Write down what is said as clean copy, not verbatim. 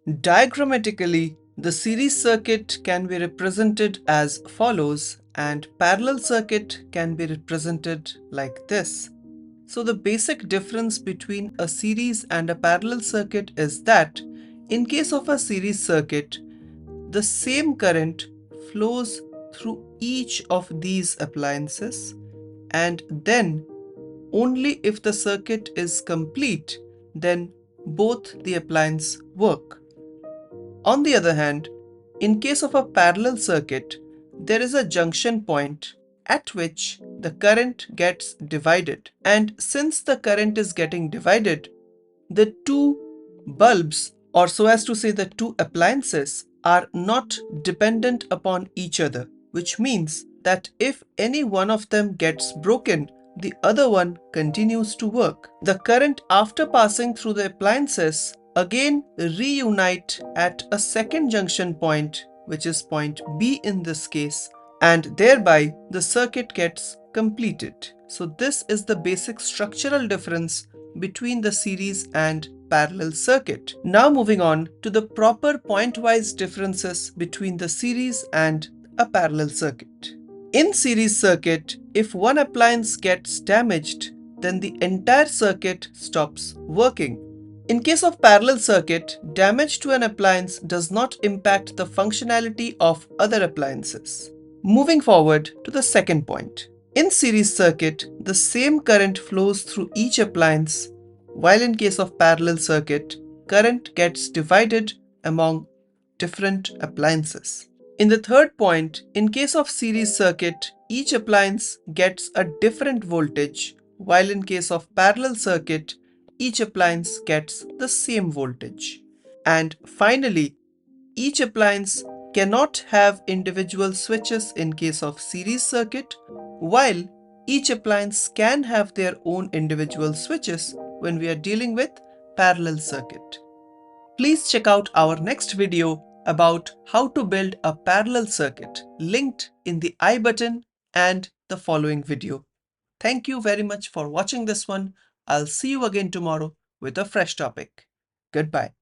Diagrammatically, the series circuit can be represented as follows and parallel circuit can be represented like this. So the basic difference between a series and a parallel circuit is that in case of a series circuit, the same current flows through each of these appliances, and then only if the circuit is complete, then both the appliances work. On the other hand, in case of a parallel circuit, there is a junction point at which the current gets divided. And since the current is getting divided, the two bulbs, or so as to say the two appliances, are not dependent upon each other, which means that if any one of them gets broken, the other one continues to work. The current after passing through the appliances again reunite at a second junction point, which is point B in this case, and thereby the circuit gets completed. So this is the basic structural difference between the series and parallel circuit. Now moving on to the proper point-wise differences between the series and a parallel circuit. In series circuit, if one appliance gets damaged, then the entire circuit stops working. In case of parallel circuit, damage to an appliance does not impact the functionality of other appliances. Moving forward to the second point. In series circuit, the same current flows through each appliance, while in case of parallel circuit, current gets divided among different appliances. In the third point, in case of series circuit, each appliance gets a different voltage, while in case of parallel circuit, each appliance gets the same voltage. And finally, each appliance cannot have individual switches in case of series circuit, while each appliance can have their own individual switches when we are dealing with parallel circuit. Please check out our next video about how to build a parallel circuit, linked in the I button and the following video. Thank you very much for watching this one. I'll see you again tomorrow with a fresh topic. Goodbye.